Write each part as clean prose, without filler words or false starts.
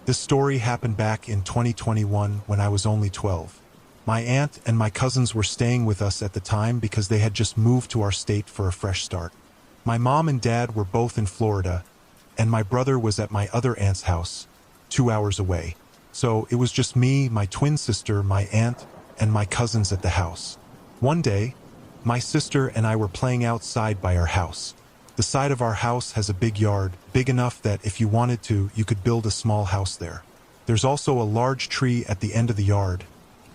This story happened back in 2021 when I was only 12. My aunt and my cousins were staying with us at the time because they had just moved to our state for a fresh start. My mom and dad were both in Florida, and my brother was at my other aunt's house, 2 hours away. So it was just me, my twin sister, my aunt, and my cousins at the house. One day, my sister and I were playing outside by our house. The side of our house has a big yard, big enough that if you wanted to, you could build a small house there. There's also a large tree at the end of the yard,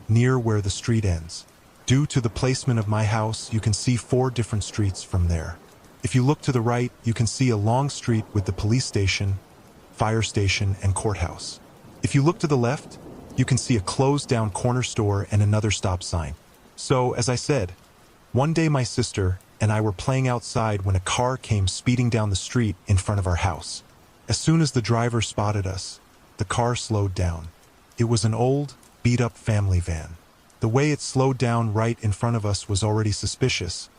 near where the street ends. Due to the placement of my house, you can see 4 different streets from there. If you look to the right, you can see a long street with the police station, fire station, and courthouse. If you look to the left, you can see a closed-down corner store and another stop sign. So, as I said, one day my sister and I were playing outside when a car came speeding down the street in front of our house. As soon as the driver spotted us, the car slowed down. It was an old, beat-up family van. The way it slowed down right in front of us was already suspicious,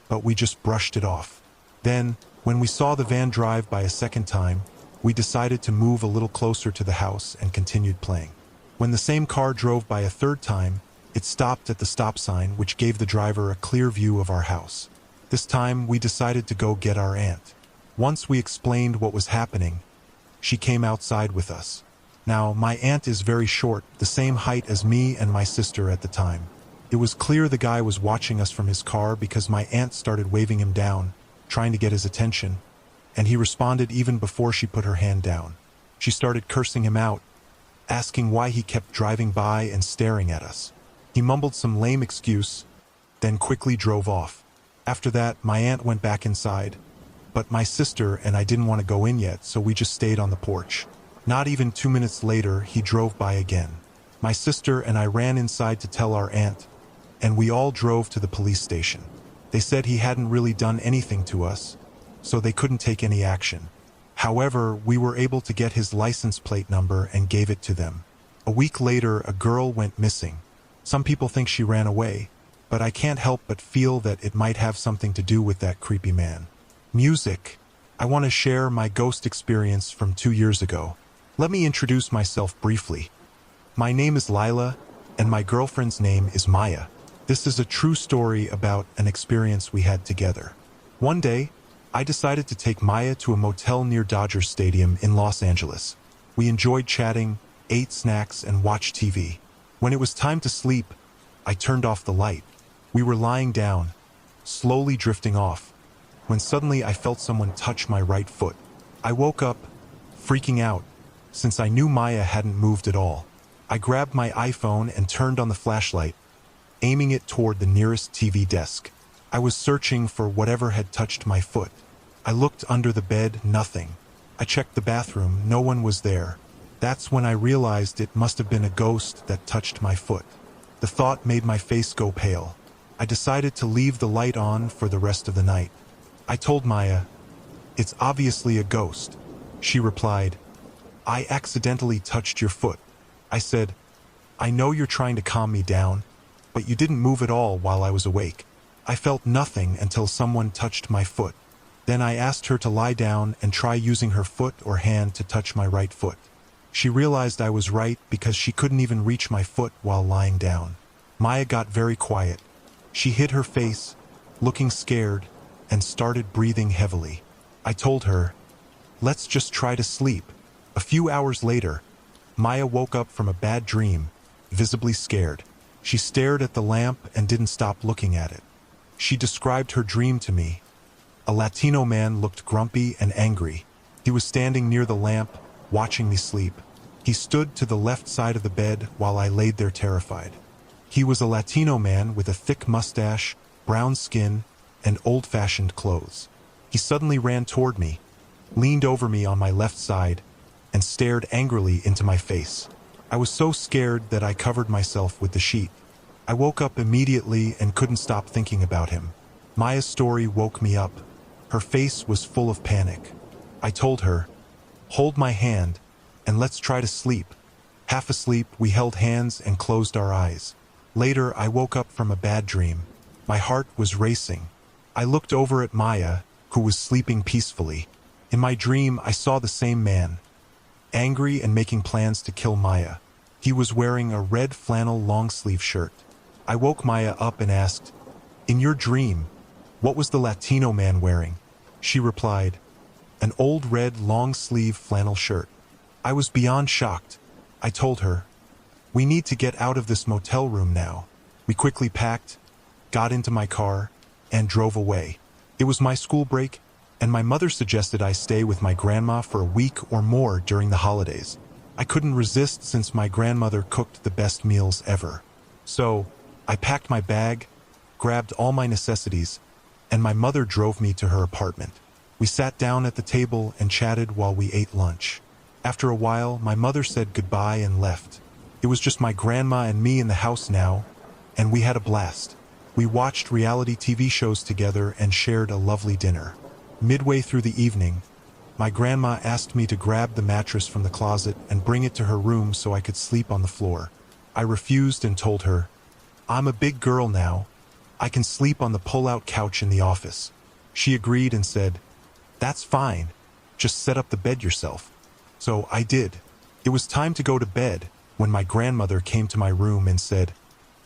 but we just brushed it off. Then, when we saw the van drive by a second time, we decided to move a little closer to the house and continued playing. When the same car drove by a third time, it stopped at the stop sign, which gave the driver a clear view of our house. This time, we decided to go get our aunt. Once we explained what was happening, she came outside with us. Now, my aunt is very short, the same height as me and my sister at the time. It was clear the guy was watching us from his car because my aunt started waving him down, trying to get his attention, and he responded even before she put her hand down. She started cursing him out, asking why he kept driving by and staring at us. He mumbled some lame excuse, then quickly drove off. After that, my aunt went back inside, but my sister and I didn't want to go in yet, so we just stayed on the porch. Not even 2 minutes later, he drove by again. My sister and I ran inside to tell our aunt, and we all drove to the police station. They said he hadn't really done anything to us, so they couldn't take any action. However, we were able to get his license plate number and gave it to them. A week later, a girl went missing. Some people think she ran away, but I can't help but feel that it might have something to do with that creepy man. Music. I want to share my ghost experience from 2 years ago. Let me introduce myself briefly. My name is Lila, and my girlfriend's name is Maya. This is a true story about an experience we had together. One day, I decided to take Maya to a motel near Dodger Stadium in Los Angeles. We enjoyed chatting, ate snacks, and watched TV. When it was time to sleep, I turned off the light. We were lying down, slowly drifting off, when suddenly I felt someone touch my right foot. I woke up, freaking out, since I knew Maya hadn't moved at all. I grabbed my iPhone and turned on the flashlight, aiming it toward the nearest TV desk. I was searching for whatever had touched my foot. I looked under the bed, nothing. I checked the bathroom, no one was there. That's when I realized it must have been a ghost that touched my foot. The thought made my face go pale. I decided to leave the light on for the rest of the night. I told Maya, "It's obviously a ghost." She replied, "I accidentally touched your foot." I said, "I know you're trying to calm me down, but you didn't move at all while I was awake." I felt nothing until someone touched my foot. Then I asked her to lie down and try using her foot or hand to touch my right foot. She realized I was right because she couldn't even reach my foot while lying down. Maya got very quiet. She hid her face, looking scared, and started breathing heavily. I told her, "Let's just try to sleep." A few hours later, Maya woke up from a bad dream, visibly scared. She stared at the lamp and didn't stop looking at it. She described her dream to me. A Latino man looked grumpy and angry. He was standing near the lamp, watching me sleep. He stood to the left side of the bed while I laid there terrified. He was a Latino man with a thick mustache, brown skin, and old-fashioned clothes. He suddenly ran toward me, leaned over me on my left side, and stared angrily into my face. I was so scared that I covered myself with the sheet. I woke up immediately and couldn't stop thinking about him. Maya's story woke me up. Her face was full of panic. I told her, "Hold my hand, and let's try to sleep." Half asleep, we held hands and closed our eyes. Later, I woke up from a bad dream. My heart was racing. I looked over at Maya, who was sleeping peacefully. In my dream, I saw the same man. angry and making plans to kill Maya. He was wearing a red flannel long-sleeve shirt. I woke Maya up and asked, "In your dream, what was the Latino man wearing?" She replied, "An old red long-sleeve flannel shirt." I was beyond shocked. I told her, "We need to get out of this motel room now." We quickly packed, got into my car, and drove away. It was my school break, and my mother suggested I stay with my grandma for a week or more during the holidays. I couldn't resist since my grandmother cooked the best meals ever. So, I packed my bag, grabbed all my necessities, and my mother drove me to her apartment. We sat down at the table and chatted while we ate lunch. After a while, my mother said goodbye and left. It was just my grandma and me in the house now, and we had a blast. We watched reality TV shows together and shared a lovely dinner. Midway through the evening, my grandma asked me to grab the mattress from the closet and bring it to her room so I could sleep on the floor. I refused and told her, "I'm a big girl now. I can sleep on the pull-out couch in the office." She agreed and said, "That's fine. Just set up the bed yourself." So I did. It was time to go to bed when my grandmother came to my room and said,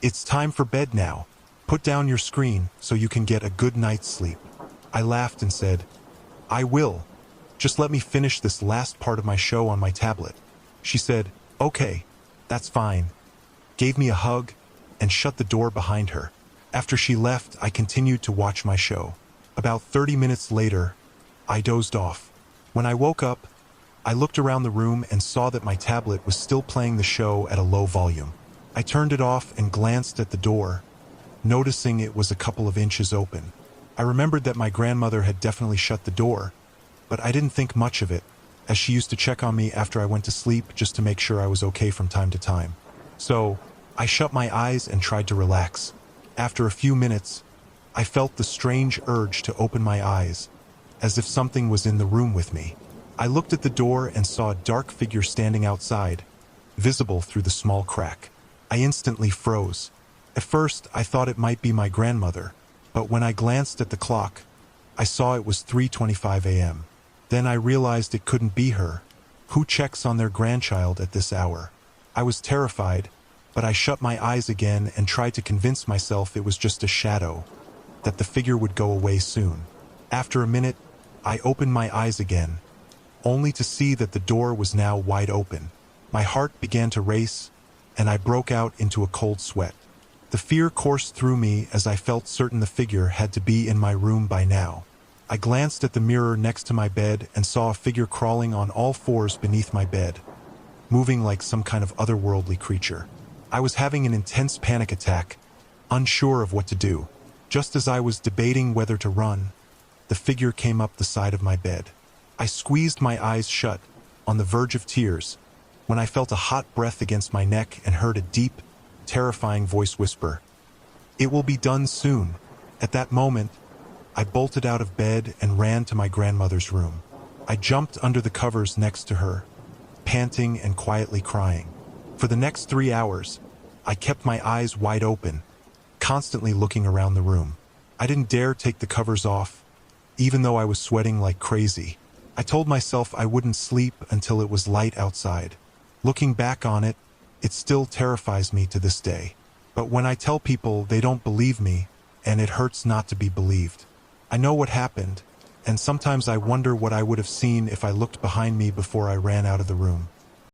"It's time for bed now. Put down your screen so you can get a good night's sleep." I laughed and said, "I will. Just let me finish this last part of my show on my tablet." She said, "Okay, that's fine," gave me a hug, and shut the door behind her. After she left, I continued to watch my show. About 30 minutes later, I dozed off. When I woke up, I looked around the room and saw that my tablet was still playing the show at a low volume. I turned it off and glanced at the door, noticing it was a couple of inches open. I remembered that my grandmother had definitely shut the door, but I didn't think much of it, as she used to check on me after I went to sleep just to make sure I was okay from time to time. So, I shut my eyes and tried to relax. After a few minutes, I felt the strange urge to open my eyes, as if something was in the room with me. I looked at the door and saw a dark figure standing outside, visible through the small crack. I instantly froze. At first, I thought it might be my grandmother, but when I glanced at the clock, I saw it was 3:25 a.m. Then I realized it couldn't be her. Who checks on their grandchild at this hour? I was terrified, but I shut my eyes again and tried to convince myself it was just a shadow, that the figure would go away soon. After a minute, I opened my eyes again, only to see that the door was now wide open. My heart began to race, and I broke out into a cold sweat. The fear coursed through me as I felt certain the figure had to be in my room by now. I glanced at the mirror next to my bed and saw a figure crawling on all fours beneath my bed, moving like some kind of otherworldly creature. I was having an intense panic attack, unsure of what to do. Just as I was debating whether to run, the figure came up the side of my bed. I squeezed my eyes shut, on the verge of tears, when I felt a hot breath against my neck and heard a deep, terrifying voice whisper, "It will be done soon." At that moment, I bolted out of bed and ran to my grandmother's room. I jumped under the covers next to her, panting and quietly crying. For the next 3 hours, I kept my eyes wide open, constantly looking around the room. I didn't dare take the covers off, even though I was sweating like crazy. I told myself I wouldn't sleep until it was light outside. Looking back on it, it still terrifies me to this day. But when I tell people, they don't believe me, and it hurts not to be believed. I know what happened, and sometimes I wonder what I would have seen if I looked behind me before I ran out of the room.